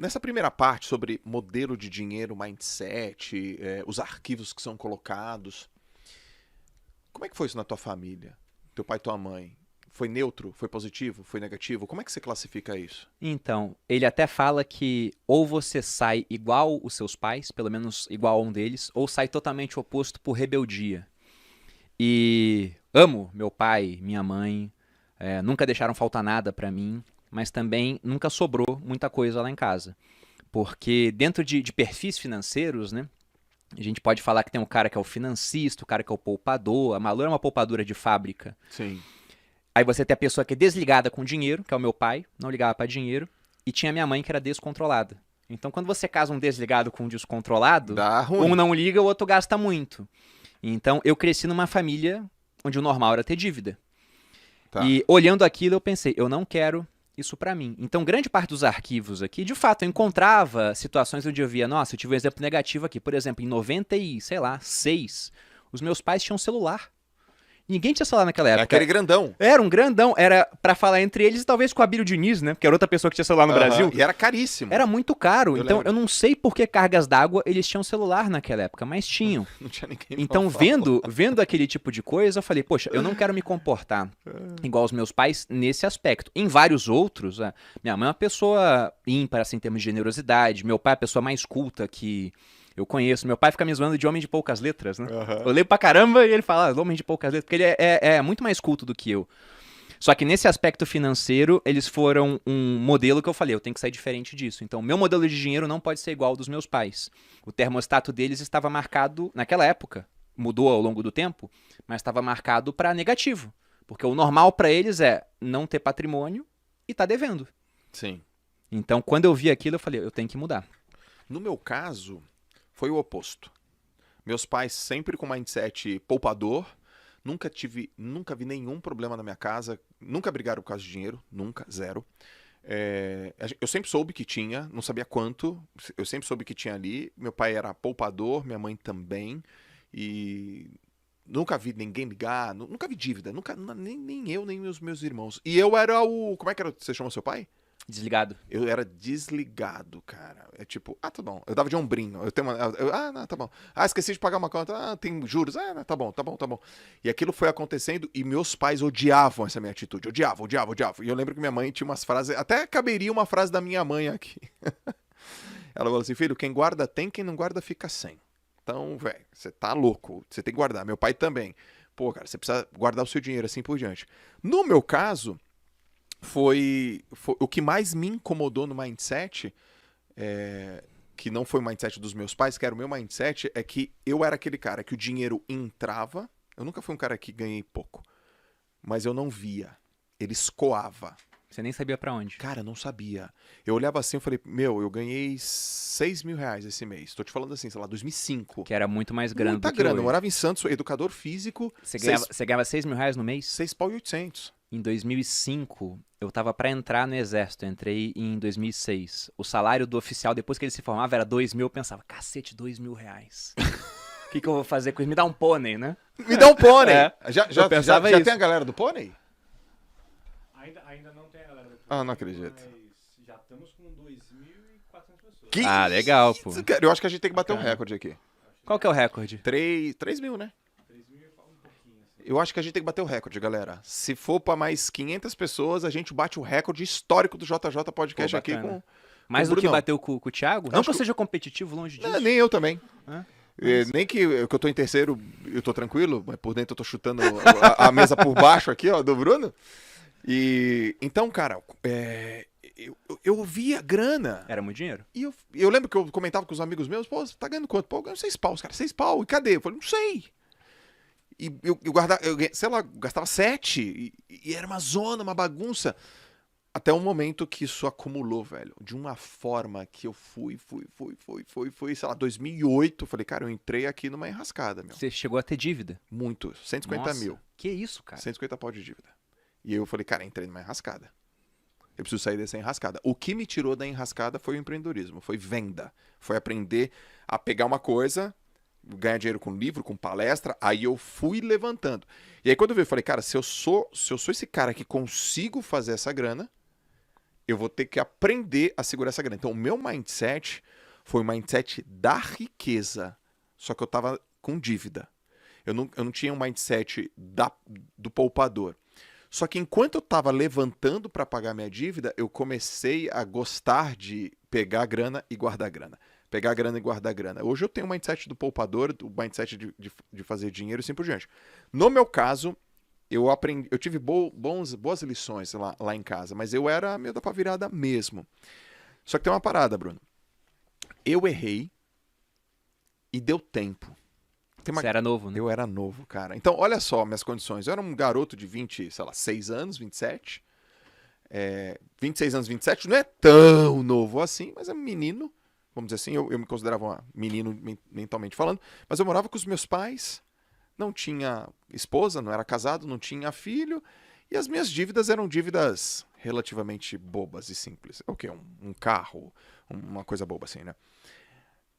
nessa primeira parte sobre modelo de dinheiro, mindset, os arquivos que são colocados, como é que foi isso na tua família? Teu pai e tua mãe? Foi neutro? Foi positivo? Foi negativo? Como é que você classifica isso? Então, ele até fala que ou você sai igual os seus pais, pelo menos igual a um deles, ou sai totalmente oposto por rebeldia. E amo meu pai, minha mãe, nunca deixaram faltar nada pra mim, mas também nunca sobrou muita coisa lá em casa. Porque dentro de perfis financeiros, né, a gente pode falar que tem um cara que é o financista, o cara que é o poupador, a Malu é uma poupadora de fábrica. Sim. Aí você tem a pessoa que é desligada com dinheiro, que é o meu pai, não ligava pra dinheiro, e tinha minha mãe que era descontrolada. Então quando você casa um desligado com um descontrolado, Dá um ruim. não liga, o outro gasta muito. Então eu cresci numa família onde o normal era ter dívida. Tá. E olhando aquilo eu pensei, eu não quero isso pra mim. Então grande parte dos arquivos aqui, de fato, eu encontrava situações onde eu via, nossa, eu tive um exemplo negativo aqui. Por exemplo, em 96, os meus pais tinham celular. Ninguém tinha celular naquela É época. aquele grandão. Era um grandão, era pra falar entre eles e talvez com a Abílio Diniz, né? Que era outra pessoa que tinha celular no Aham. Brasil. E era caríssimo. Era muito caro, Eu então lembro. eu não sei por que cargas d'água eles tinham celular naquela época, mas tinham. Não tinha ninguém pra Então, falar. vendo aquele tipo de coisa, eu falei, poxa, eu não quero me comportar igual os meus pais nesse aspecto. Em vários outros, minha mãe é uma pessoa ímpar, assim, em termos de generosidade, meu pai é a pessoa mais culta que eu conheço. Meu pai fica me zoando de homem de poucas letras, né? Aham. Eu leio pra caramba e ele fala, homem de poucas letras, porque ele é muito mais culto do que eu. Só que nesse aspecto financeiro, eles foram um modelo que eu falei, eu tenho que sair diferente disso. Então, meu modelo de dinheiro não pode ser igual ao dos meus pais. O termostato deles estava marcado, naquela época, mudou ao longo do tempo, mas estava marcado para negativo. Porque o normal para eles é não ter patrimônio e tá devendo. Sim. Então, quando eu vi aquilo, eu falei, eu tenho que mudar. No meu caso, foi o oposto. Meus pais sempre com mindset poupador. Nunca vi nenhum problema na minha casa. Nunca brigaram por causa de dinheiro. Nunca, zero. Eu sempre soube que tinha, não sabia quanto. Eu sempre soube que tinha ali. Meu pai era poupador, minha mãe também. E nunca vi ninguém ligar, nunca vi dívida. Nem eu, nem os meus irmãos. E eu era o. Como é que era? Você chama seu pai? Desligado. Eu era desligado, cara. É tipo, tá bom. Eu dava de ombrinho. Eu tenho não, tá bom. Esqueci de pagar uma conta. Tem juros. Não, tá bom, tá bom, tá bom. E aquilo foi acontecendo e meus pais odiavam essa minha atitude. Odiavam. E eu lembro que minha mãe tinha umas frases, até caberia uma frase da minha mãe aqui. Ela falou assim, filho, quem guarda tem, quem não guarda fica sem. Então, velho, você tá louco. Você tem que guardar. Meu pai também. Pô, cara, você precisa guardar o seu dinheiro assim por diante. No meu caso, foi o que mais me incomodou no mindset, que não foi o mindset dos meus pais, que era o meu mindset, é que eu era aquele cara que o dinheiro entrava. Eu nunca fui um cara que ganhei pouco, mas eu não via. Ele escoava. Você nem sabia pra onde. Cara, eu não sabia. Eu olhava assim e falei, meu, eu ganhei 6 mil reais esse mês. Tô te falando assim, sei lá, 2005. Que era muito mais grana Muita do que grana. Eu hoje. morava em Santos, sou educador físico. Você ganhava 6 mil reais no mês? 6 pau e 800. Em 2005, eu tava pra entrar no exército, eu entrei em 2006. O salário do oficial, depois que ele se formava, era 2 mil. Eu pensava, cacete, 2 mil reais. O que eu vou fazer com isso? Me dá um pônei, né? Me dá um pônei. É. Já pensava já isso. tem a galera do pônei? Ainda não tem a galera do Ah, não acredito. Mas já estamos com 2.400 pessoas. Que Ah, legal, pô. isso, cara? Eu acho que a gente tem que bater um Bacana. recorde aqui. Qual que é o recorde? 3 mil, né? 3.000 e um pouquinho, assim. Eu acho que a gente tem que bater o recorde, galera. Se for pra mais 500 pessoas, a gente bate o recorde histórico do JJ Podcast Pô, aqui bacana. com... Mais o do que Brunão. bateu com o Thiago? Não Acho que eu que- seja competitivo, longe disso. Não, nem eu também. Hã? Nem que eu tô em terceiro, eu tô tranquilo, mas por dentro eu tô chutando a mesa por baixo aqui, ó, do Bruno. E então, cara, eu via grana. Era muito dinheiro. E eu lembro que eu comentava com os amigos meus, pô, você tá ganhando quanto? Pô, eu ganho 6 pau, os caras, 6 pau, e cadê? Eu falei, não sei. E eu guardava, sei lá, gastava 7, e era uma zona, uma bagunça. Até o momento que isso acumulou, velho, de uma forma que eu fui, sei lá, 2008, eu falei, cara, eu entrei aqui numa enrascada, meu. Você chegou a ter dívida. Muito, 150 Nossa, mil, que isso, cara? 150 pau de dívida. E eu falei, cara, entrei numa enrascada. Eu preciso sair dessa enrascada. O que me tirou da enrascada foi o empreendedorismo, foi venda. Foi aprender a pegar uma coisa, ganhar dinheiro com livro, com palestra, aí eu fui levantando. E aí quando eu vi, eu falei, cara, se eu sou esse cara que consigo fazer essa grana, eu vou ter que aprender a segurar essa grana. Então, o meu mindset foi o mindset da riqueza, só que eu tava com dívida. Eu não tinha um mindset do poupador. Só que enquanto eu estava levantando para pagar minha dívida, eu comecei a gostar de pegar a grana e guardar a grana. Pegar a grana e guardar a grana. Hoje eu tenho o mindset do poupador, o mindset de fazer dinheiro e assim por diante. No meu caso, eu tive boas lições lá em casa, mas eu era meio da pá virada mesmo. Só que tem uma parada, Bruno. Eu errei e deu tempo. Você era novo, né? Eu era novo, cara. Então, olha só minhas condições. Eu era um garoto de 26 anos, 27. 26 anos, 27 não é tão novo assim, mas é um menino. Vamos dizer assim, eu me considerava um menino mentalmente falando. Mas eu morava com os meus pais, não tinha esposa, não era casado, não tinha filho. E as minhas dívidas eram dívidas relativamente bobas e simples. O quê? Um carro, uma coisa boba assim, né?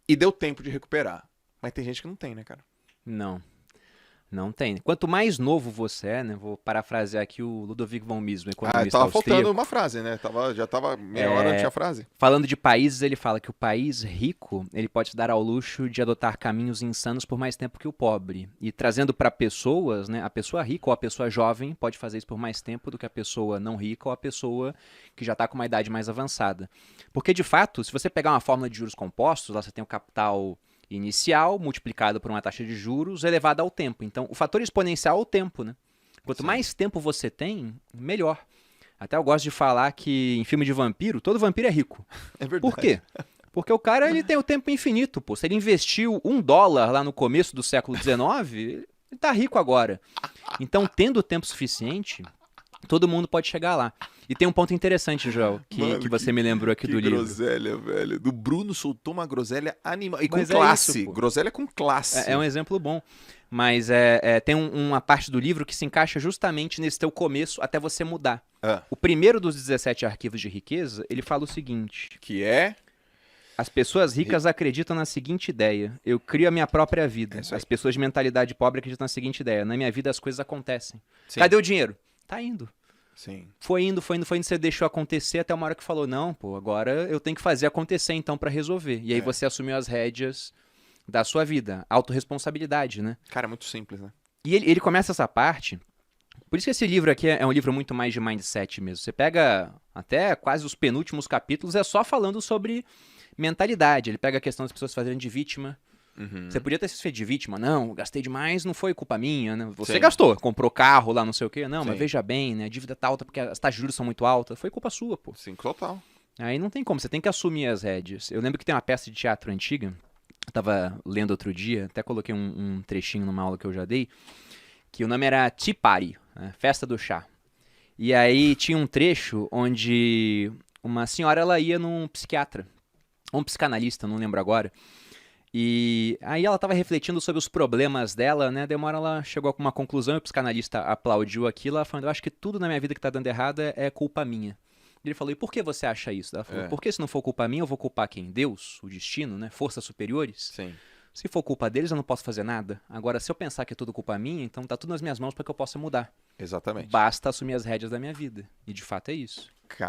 E deu tempo de recuperar. Mas tem gente que não tem, né, cara? Não tem. Quanto mais novo você é, né? Vou parafrasear aqui o Ludovic von Mises, o economista Tava austríaco. faltando uma frase, né? Já tava meia hora antes da frase. Falando de países, ele fala que o país rico, ele pode se dar ao luxo de adotar caminhos insanos por mais tempo que o pobre. E trazendo para pessoas, né? A pessoa rica ou a pessoa jovem pode fazer isso por mais tempo do que a pessoa não rica ou a pessoa que já está com uma idade mais avançada. Porque, de fato, se você pegar uma fórmula de juros compostos, lá você tem o capital inicial multiplicado por uma taxa de juros elevada ao tempo. Então, o fator exponencial é o tempo, né? Quanto mais tempo você tem, melhor. Até eu gosto de falar que em filme de vampiro, todo vampiro é rico. É verdade. Por quê? Porque o cara ele tem o tempo infinito, pô. Se ele investiu $1 lá no começo do século XIX, ele tá rico agora. Então, tendo tempo suficiente, todo mundo pode chegar lá. E tem um ponto interessante, Joel, que você me lembrou aqui do livro. Que groselha, velho. Do Bruno soltou uma groselha animal. E com Mas classe. isso, groselha com classe. É um exemplo bom. Mas tem uma parte do livro que se encaixa justamente nesse teu começo até você mudar. O primeiro dos 17 arquivos de riqueza, ele fala o seguinte. Que é? As pessoas ricas acreditam na seguinte ideia. Eu crio a minha própria vida. As pessoas de mentalidade pobre acreditam na seguinte ideia. Na minha vida as coisas acontecem. Sim. Cadê o dinheiro? Tá indo. Sim. Foi indo, você deixou acontecer até uma hora que falou, não, pô, agora eu tenho que fazer acontecer então pra resolver. E aí você assumiu as rédeas da sua vida, autorresponsabilidade, né? Cara, é muito simples, né? E ele começa essa parte, por isso que esse livro aqui é um livro muito mais de mindset mesmo. Você pega até quase os penúltimos capítulos, é só falando sobre mentalidade. Ele pega a questão das pessoas fazerem de vítima. Você podia ter se feito de vítima. Não, gastei demais, não foi culpa minha, né? Você gastou, comprou carro lá, não sei o quê. Não, mas veja bem, né? A dívida tá alta porque as taxas de juros são muito altas. Foi culpa sua, pô. Sim, total. Aí não tem como, você tem que assumir as rédeas. Eu lembro que tem uma peça de teatro antiga, eu tava lendo outro dia, até coloquei um trechinho numa aula que eu já dei, que o nome era Tea Party, né? Festa do chá. E aí tinha um trecho onde uma senhora, ela ia num psiquiatra, ou um psicanalista, não lembro agora. E aí ela estava refletindo sobre os problemas dela, né? Daí uma hora ela chegou a uma conclusão e o psicanalista aplaudiu aquilo, ela falando, eu acho que tudo na minha vida que tá dando errado é culpa minha. Ele falou, e por que você acha isso? Ela falou, porque se não for culpa minha, eu vou culpar quem? Deus? O destino, né? Forças superiores? Sim. Se for culpa deles, eu não posso fazer nada. Agora, se eu pensar que é tudo culpa minha, então tá tudo nas minhas mãos para que eu possa mudar. Exatamente. Basta assumir as rédeas da minha vida. E de fato é isso.